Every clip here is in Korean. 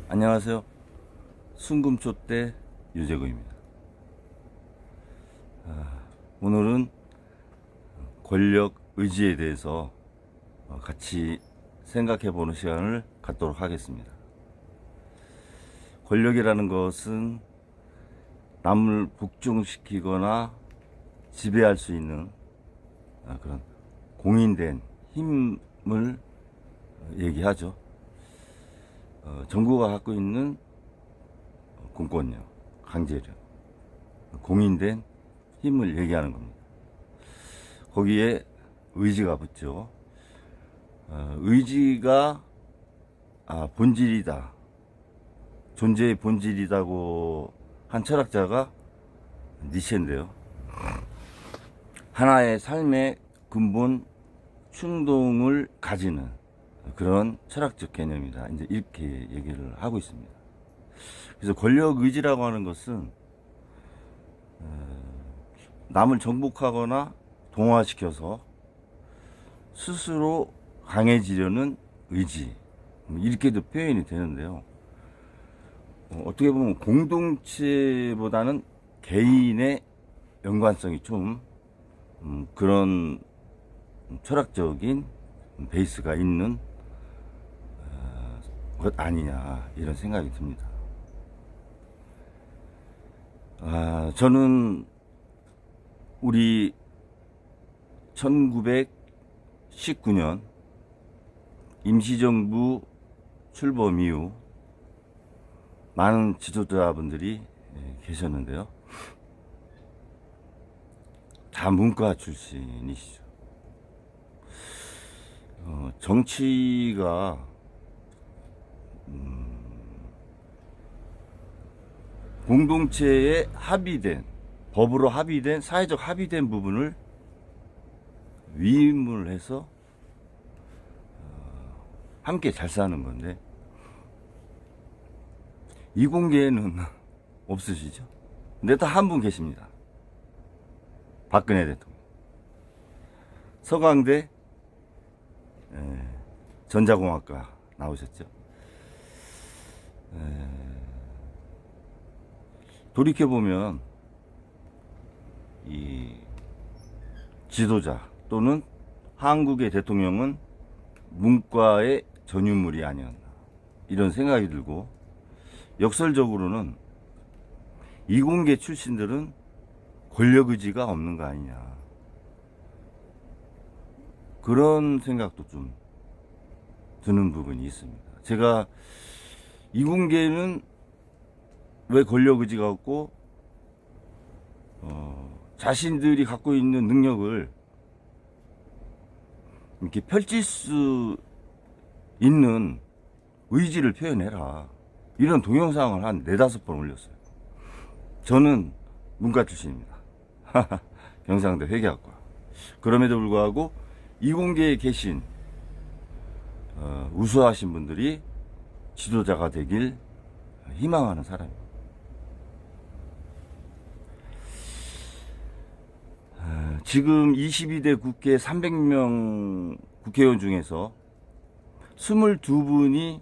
안녕하세요. 순금초대 유재구입니다. 오늘은 권력 의지에 대해서 같이 생각해보는 시간을 갖도록 하겠습니다. 권력이라는 것은 남을 복종시키거나 지배할 수 있는 그런 공인된 힘을 얘기하죠. 정부가 갖고 있는 공권력, 강제력, 공인된 힘을 얘기하는 겁니다. 거기에 의지가 붙죠. 의지가 본질이다, 존재의 본질이다고 한 철학자가 니체인데요. 하나의 삶의 근본 충동을 가지는 그런 철학적 개념이다, 이제 이렇게 얘기를 하고 있습니다. 그래서 권력 의지라고 하는 것은 남을 정복하거나 동화시켜서 스스로 강해지려는 의지, 이렇게도 표현이 되는데요. 어떻게 보면 공동체보다는 개인의 연관성이 좀 그런 철학적인 베이스가 있는 것 아니냐, 이런 생각이 듭니다. 저는 우리 1919년 임시정부 출범 이후 많은 지도자분들이 계셨는데요. 다 문과 출신이시죠. 정치가 공동체에 합의된, 법으로 합의된, 사회적 합의된 부분을 위임을 해서 함께 잘 사는 건데, 이공계에는 없으시죠? 근데 또 한 분 계십니다. 박근혜 대통령. 서강대 전자공학과 나오셨죠. 돌이켜보면 이 지도자 또는 한국의 대통령은 문과의 전유물이 아니었나, 이런 생각이 들고, 역설적으로는 이공계 출신들은 권력 의지가 없는 거 아니냐, 그런 생각도 좀 드는 부분이 있습니다. 제가 이공계는 왜 권력 의지가 없고 자신들이 갖고 있는 능력을 이렇게 펼칠 수 있는 의지를 표현해라, 이런 동영상을 한 4-5번 올렸어요. 저는 문과 출신입니다. 경상대 회계학과. 그럼에도 불구하고 이공계에 계신 우수하신 분들이 지도자가 되길 희망하는 사람입니다. 지금 22대 국회 300명 국회의원 중에서 22분이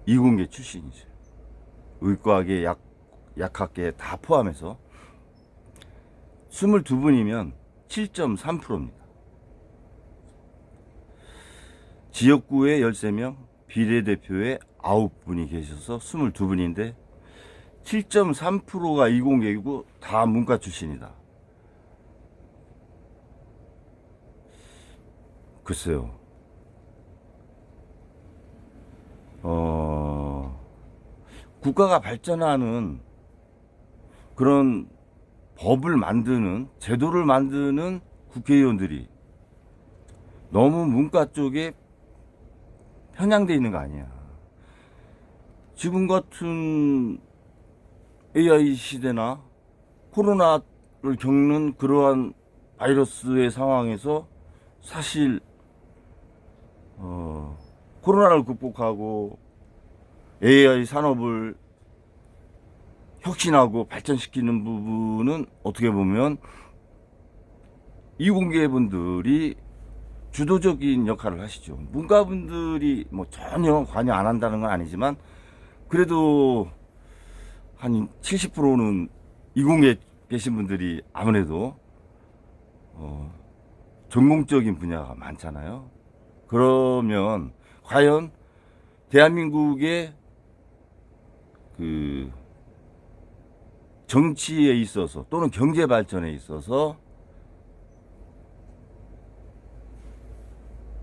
이공계 출신이죠. 의과계, 약학계 다 포함해서 22분이면 7.3%입니다. 지역구에 13명, 비례대표에 9분이 계셔서 22분인데 7.3%가 이공계이고 다 문과 출신이다. 글쎄요. 국가가 발전하는 그런 법을 만드는, 제도를 만드는 국회의원들이 너무 문과 쪽에 편향되어 있는 거 아니야. 지금 같은 AI 시대나 코로나를 겪는 그러한 바이러스의 상황에서 사실 코로나를 극복하고 AI 산업을 혁신하고 발전시키는 부분은 어떻게 보면 이공계 분들이 주도적인 역할을 하시죠. 문과분들이 뭐 전혀 관여 안 한다는 건 아니지만 그래도 한 70%는 이공계 계신 분들이 아무래도 전공적인 분야가 많잖아요. 그러면 과연 대한민국의 그 정치에 있어서 또는 경제 발전에 있어서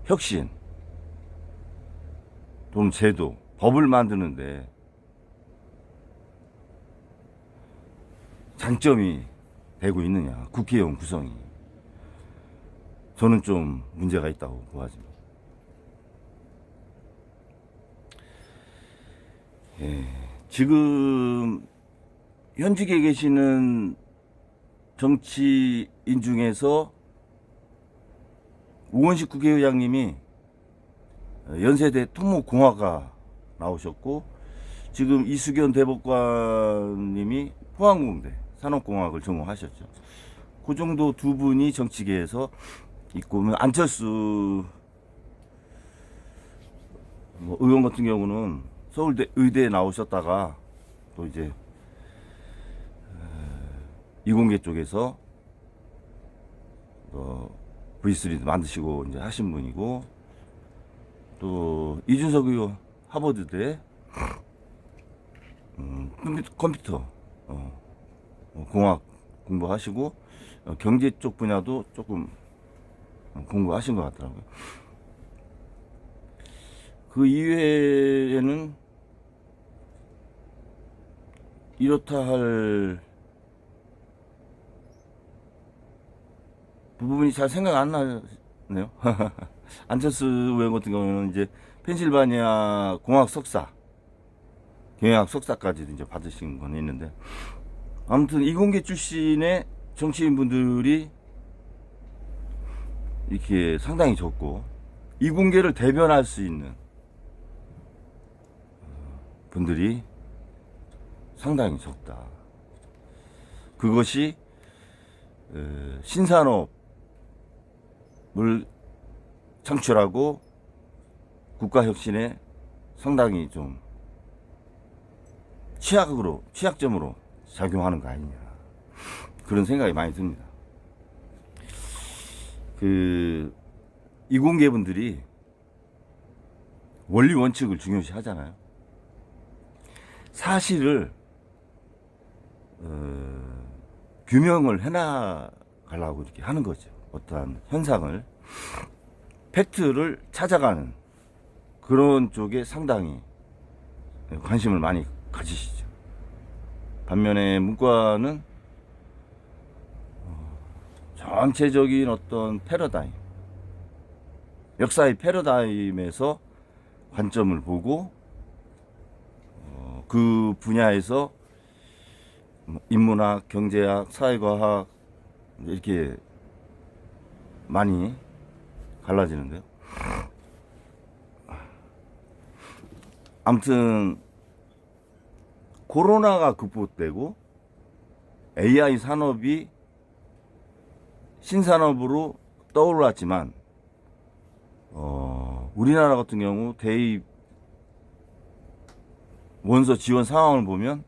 혁신 또는 제도, 법을 만드는데 장점이 되고 있느냐, 국회의원 구성이. 저는 좀 문제가 있다고 보아집니다. 예, 지금 현직에 계시는 정치인 중에서 우원식 국회의장님이 연세대 토목공학과 나오셨고, 지금 이수견 대법관님이 포항공대 산업공학을 전공하셨죠. 그 정도 두 분이 정치계에서 있고, 안철수 뭐 의원 같은 경우는 서울대 의대에 나오셨다가 또 이제 이공계 쪽에서 V3도 만드시고 이제 하신 분이고, 또 이준석 의원 하버드대 컴퓨터 공학 공부하시고 경제 쪽 분야도 조금 공부하신 것 같더라고요. 그 이외에는 이렇다 할 부분이 잘 생각 안 나네요. 안철수 의원 같은 경우는 이제 펜실바니아 공학 석사, 경영학 석사까지도 이제 받으신 건 있는데, 아무튼 이공계 출신의 정치인 분들이 이렇게 상당히 적고, 이공계를 대변할 수 있는 분들이 상당히 적다. 그것이 신산업을 창출하고 국가혁신에 상당히 좀 취약점으로 작용하는 거 아니냐, 그런 생각이 많이 듭니다. 그 이공계분들이 원리 원칙을 중요시 하잖아요. 사실을 규명을 해나가려고 이렇게 하는 거죠. 어떠한 현상을, 팩트를 찾아가는 그런 쪽에 상당히 관심을 많이 가지시죠. 반면에 문과는 전체적인 어떤 패러다임, 역사의 패러다임에서 관점을 보고 그 분야에서 인문학, 경제학, 사회과학 이렇게 많이 갈라지는데요. 아무튼 코로나가 극복되고 AI 산업이 신산업으로 떠올랐지만 우리나라 같은 경우 대입 원서 지원 상황을 보면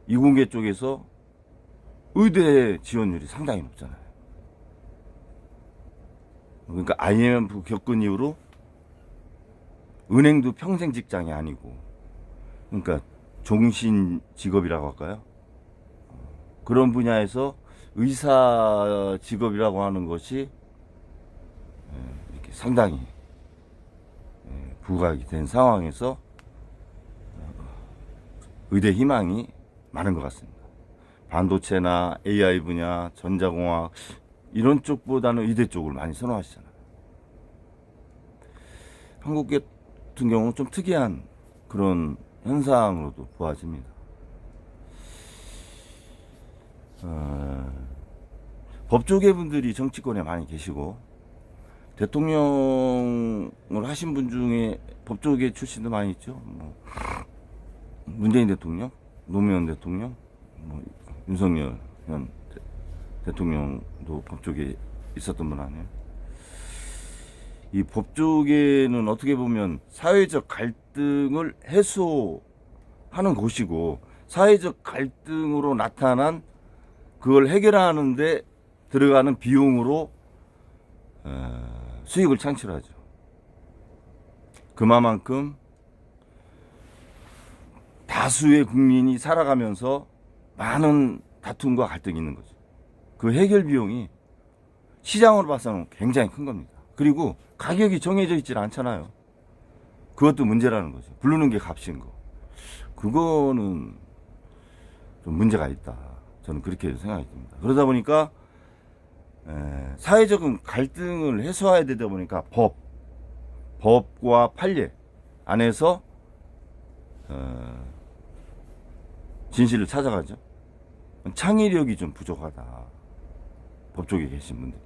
이공계 쪽에서 의대 지원율이 상당히 높잖아요. 그러니까 IMF 겪은 이후로 은행도 평생 직장이 아니고, 그러니까 종신 직업이라고 할까요? 그런 분야에서 의사 직업이라고 하는 것이 이렇게 상당히 부각이 된 상황에서 의대 희망이 많은 것 같습니다. 반도체나 AI 분야, 전자공학 이런 쪽보다는 의대 쪽을 많이 선호하시잖아요. 한국 같은 경우는 좀 특이한 그런 현상으로도 보아집니다. 법조계 분들이 정치권에 많이 계시고, 대통령을 하신 분 중에 법조계 출신도 많이 있죠. 뭐 문재인 대통령, 노무현 대통령, 뭐 윤석열 현 대통령도 법조계에 있었던 분 아니에요. 이 법 쪽에는 어떻게 보면 사회적 갈등을 해소하는 곳이고, 사회적 갈등으로 나타난 그걸 해결하는데 들어가는 비용으로 수익을 창출하죠. 그만큼 다수의 국민이 살아가면서 많은 다툼과 갈등이 있는 거죠. 그 해결 비용이 시장으로 봐서는 굉장히 큰 겁니다. 그리고 가격이 정해져 있질 않잖아요. 그것도 문제라는 거죠. 부르는 게 값인 거. 그거는 좀 문제가 있다. 저는 그렇게 생각이 듭니다. 그러다 보니까 사회적인 갈등을 해소해야 되다 보니까 법과 판례 안에서 진실을 찾아가죠. 창의력이 좀 부족하다. 법 쪽에 계신 분들.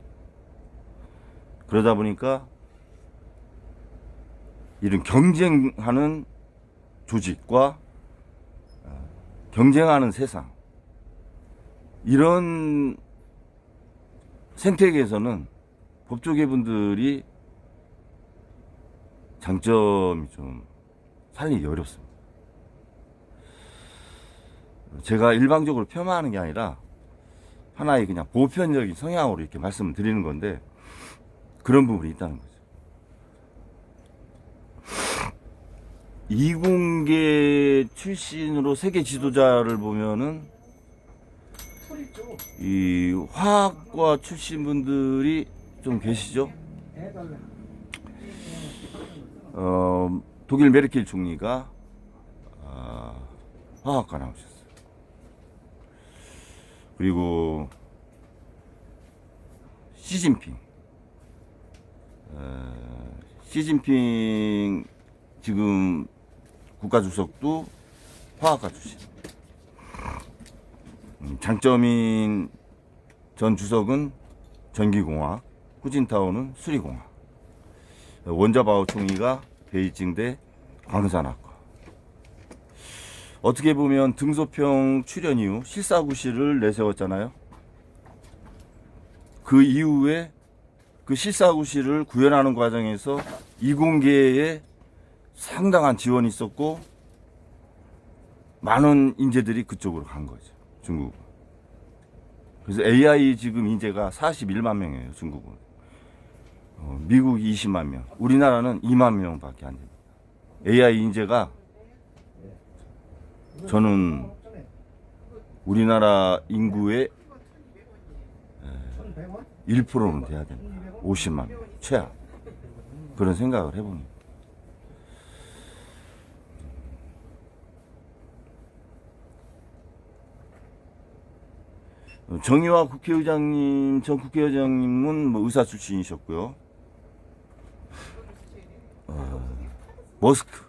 그러다 보니까 이런 경쟁하는 조직과 경쟁하는 세상, 이런 생태계에서는 법조계 분들이 장점이 좀 살리기 어렵습니다. 제가 일방적으로 폄하하는 게 아니라 하나의 그냥 보편적인 성향으로 이렇게 말씀을 드리는 건데, 그런 부분이 있다는 거죠. 이공계 출신으로 세계 지도자를 보면은 이 화학과 출신 분들이 좀 계시죠. 독일 메르켈 총리가 화학과 나오셨어요. 그리고 시진핑 지금 국가주석도 화학과 출신. 장점인 전 주석은 전기공학, 후진타오는 수리공학. 원자바오 총리가 베이징대 광산학과. 어떻게 보면 등소평 출연 이후 실사구실을 내세웠잖아요. 그 이후에 그 실사구실을 구현하는 과정에서 이공계에 상당한 지원이 있었고, 많은 인재들이 그쪽으로 간 거죠. 중국은. 그래서 AI 지금 인재가 41만 명이에요. 중국은. 미국이 20만 명. 우리나라는 2만 명밖에 안 됩니다. AI 인재가 저는 우리나라 인구의 1%는 돼야 됩니다. 50만 명. 최하. 그런 생각을 해봅니다. 정의화 국회의장님, 전 국회의장님은 뭐 의사 출신이셨고요. 머스크.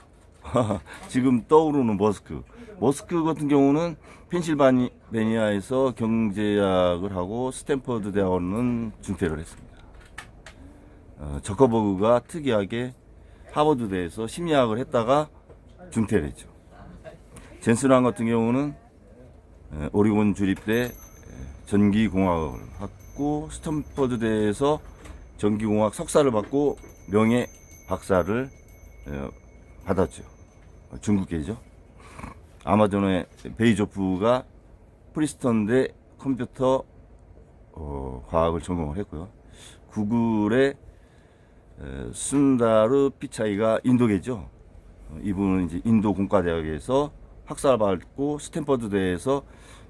지금 떠오르는 머스크 같은 경우는 펜실바니아에서 경제학을 하고 스탠퍼드 대학원은 중퇴를 했습니다. 저커버그가 특이하게 하버드대에서 심리학을 했다가 중퇴를 했죠. 젠슨왕 같은 경우는 오리곤 주립대 전기공학을 받고 스탠퍼드대에서 전기공학 석사를 받고 명예 박사를 받았죠. 중국계죠. 아마존의 베이조프가 프리스턴대 컴퓨터 과학을 전공을 했고요. 구글의 순다르 피차이가 인도계죠. 이분은 이제 인도 공과대학에서 학사를 받고 스탠퍼드대에서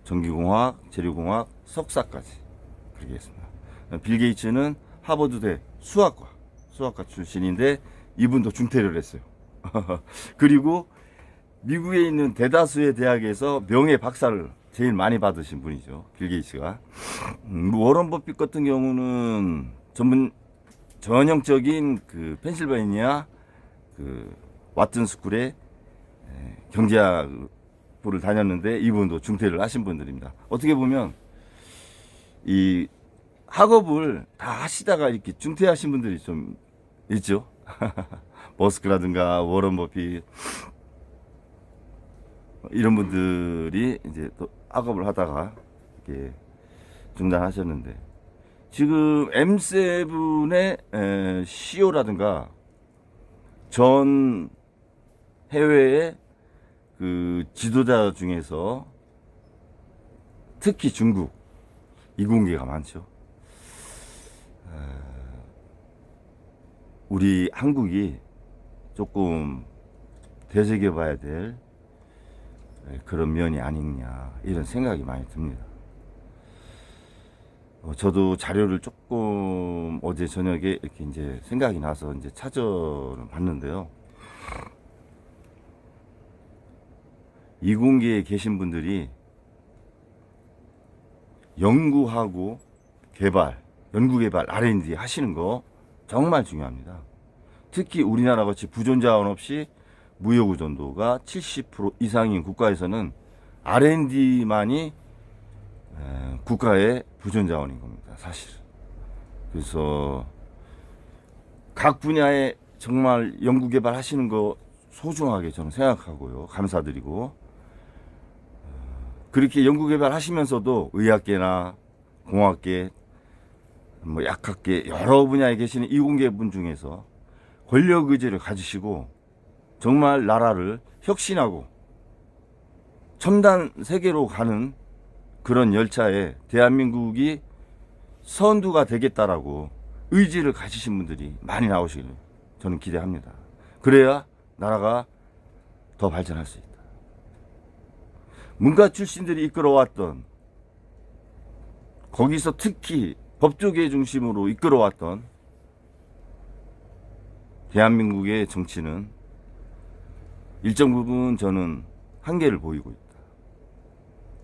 전기공학, 재료공학, 석사까지 그렇게 했습니다. 빌 게이츠는 하버드대 수학과 출신인데 이분도 중퇴를 했어요. 그리고 미국에 있는 대다수의 대학에서 명예 박사를 제일 많이 받으신 분이죠. 빌 게이츠가. 워런 버핏 같은 경우는 전형적인 그 펜실바니아 그 왓튼 스쿨의 경제학부를 다녔는데 이분도 중퇴를 하신 분들입니다. 어떻게 보면 이 학업을 다 하시다가 이렇게 중퇴하신 분들이 좀 있죠. 머스크라든가 워런 버핏 이런 분들이 이제 또 학업을 하다가 이렇게 중단하셨는데, 지금 M7의 CEO라든가 전 해외의 그 지도자 중에서 특히 중국 이공계가 많죠. 우리 한국이 조금 되새겨봐야 될 그런 면이 아니냐 이런 생각이 많이 듭니다. 저도 자료를 조금 어제 저녁에 이렇게 이제 생각이 나서 이제 찾아봤는데요. 이공계에 계신 분들이 연구하고 개발, 연구개발 R&D 하시는 거 정말 중요합니다. 특히 우리나라 같이 부존자원 없이 무역의존도가 70% 이상인 국가에서는 R&D만이 국가의 부존자원인 겁니다, 사실. 그래서 각 분야에 정말 연구개발 하시는 거 소중하게 저는 생각하고요. 감사드리고. 그렇게 연구개발 하시면서도 의학계나 공학계, 뭐 약학계 여러 분야에 계시는 이공계분 중에서 권력 의지를 가지시고 정말 나라를 혁신하고 첨단 세계로 가는 그런 열차에 대한민국이 선두가 되겠다라고 의지를 가지신 분들이 많이 나오시길 저는 기대합니다. 그래야 나라가 더 발전할 수 있다. 문과 출신들이 이끌어왔던, 거기서 특히 법조계 중심으로 이끌어왔던 대한민국의 정치는 일정 부분 저는 한계를 보이고 있다.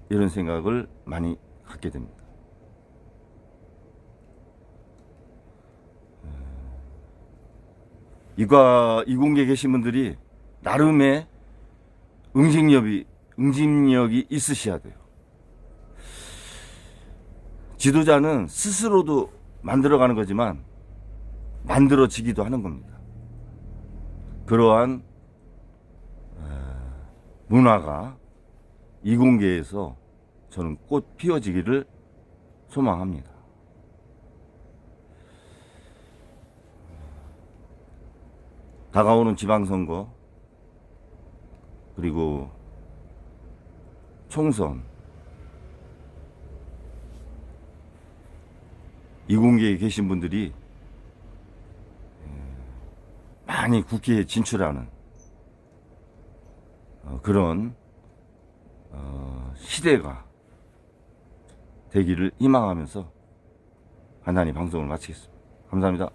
이런 생각을 많이 갖게 됩니다. 이공계에 계신 분들이 나름의 응징력이 있으셔야 돼요. 지도자는 스스로도 만들어가는 거지만 만들어지기도 하는 겁니다. 그러한 문화가 이공계에서 저는 꽃 피워지기를 소망합니다. 다가오는 지방선거 그리고 총선, 이공계에 계신 분들이 많이 국회에 진출하는 그런 시대가 되기를 희망하면서 간단히 방송을 마치겠습니다. 감사합니다.